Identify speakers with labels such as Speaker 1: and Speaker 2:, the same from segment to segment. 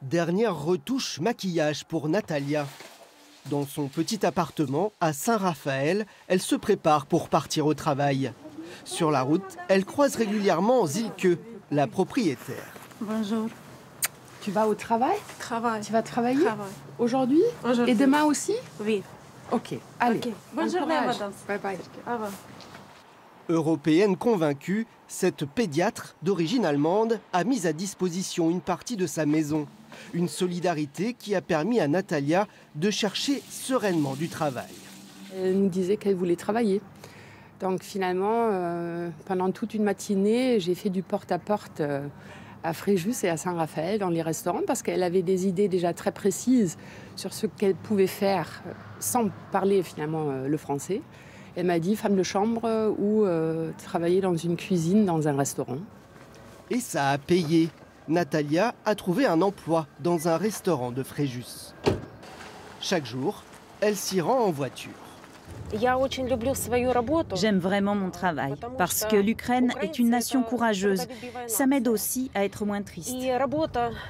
Speaker 1: Dernière retouche maquillage pour Natalia. Dans son petit appartement à Saint-Raphaël, elle se prépare pour partir au travail. Sur la route, elle croise régulièrement Zilke, la propriétaire.
Speaker 2: Bonjour.
Speaker 3: Tu vas au travail?
Speaker 2: Travail.
Speaker 3: Tu vas travailler?
Speaker 2: Travail.
Speaker 3: Aujourd'hui?
Speaker 2: Aujourd'hui.
Speaker 3: Et demain aussi?
Speaker 2: Oui.
Speaker 3: Ok, allez.
Speaker 2: Ok. Bonne journée, madame.
Speaker 3: Bye bye.
Speaker 2: Au revoir.
Speaker 1: Européenne convaincue, cette pédiatre d'origine allemande a mis à disposition une partie de sa maison. Une solidarité qui a permis à Natalia de chercher sereinement du travail.
Speaker 3: Elle nous disait qu'elle voulait travailler. Donc finalement, pendant toute une matinée, j'ai fait du porte-à-porte à Fréjus et à Saint-Raphaël dans les restaurants parce qu'elle avait des idées déjà très précises sur ce qu'elle pouvait faire sans parler finalement le français. Elle m'a dit femme de chambre ou travailler dans une cuisine dans un restaurant.
Speaker 1: Et ça a payé. Natalia a trouvé un emploi dans un restaurant de Fréjus. Chaque jour, elle s'y rend en voiture.
Speaker 4: J'aime vraiment mon travail parce que l'Ukraine est une nation courageuse. Ça m'aide aussi à être moins triste.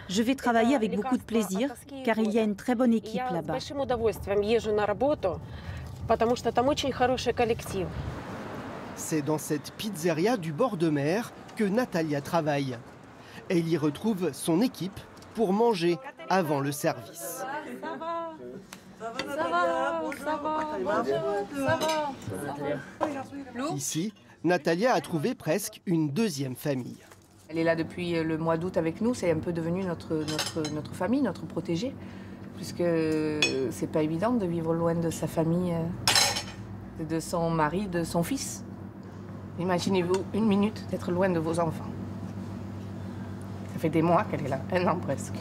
Speaker 4: Je vais travailler avec beaucoup de plaisir car il y a une très bonne équipe là-bas.
Speaker 1: C'est dans cette pizzeria du bord de mer que Natalia travaille. Elle y retrouve son équipe pour manger avant le service. Ici, Natalia a trouvé presque une deuxième famille.
Speaker 5: Elle est là depuis le mois d'août avec nous, c'est un peu devenu notre famille, notre protégée, puisque c'est pas évident de vivre loin de sa famille, de son mari, de son fils. Imaginez-vous une minute d'être loin de vos enfants. Ça fait des mois qu'elle est là, 1 an presque.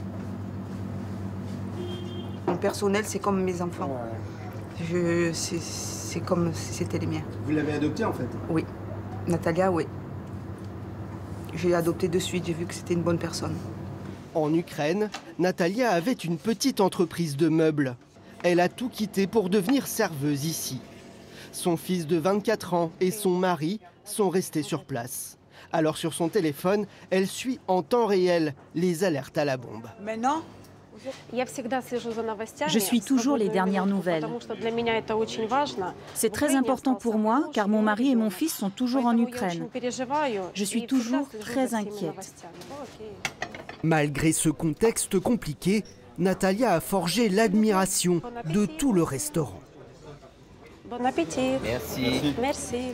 Speaker 6: Mon personnel, c'est comme mes enfants. C'est comme si c'était les miens.
Speaker 1: Vous l'avez adoptée en fait?
Speaker 6: Oui. Natalia, oui. J'ai adopté de suite, j'ai vu que c'était une bonne personne.
Speaker 1: En Ukraine, Natalia avait une petite entreprise de meubles. Elle a tout quitté pour devenir serveuse ici. Son fils de 24 ans et son mari sont restés sur place. Alors sur son téléphone, elle suit en temps réel les alertes à la bombe.
Speaker 6: Maintenant,
Speaker 4: Je suis toujours les dernières nouvelles. C'est très important pour moi car mon mari et mon fils sont toujours en Ukraine. Je suis toujours très inquiète.
Speaker 1: Malgré ce contexte compliqué, Natalia a forgé l'admiration de tout le restaurant.
Speaker 2: Bon appétit.
Speaker 7: Merci.
Speaker 2: Merci.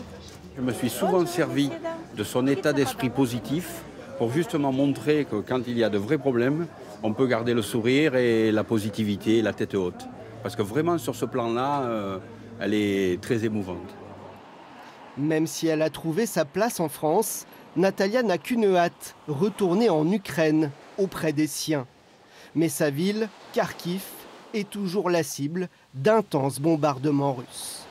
Speaker 7: Je me suis souvent servi de son état d'esprit positif pour justement montrer que quand il y a de vrais problèmes, on peut garder le sourire et la positivité, la tête haute. Parce que vraiment, sur ce plan-là, elle est très émouvante.
Speaker 1: Même si elle a trouvé sa place en France, Natalia n'a qu'une hâte, retourner en Ukraine, auprès des siens. Mais sa ville, Kharkiv, est toujours la cible d'intenses bombardements russes.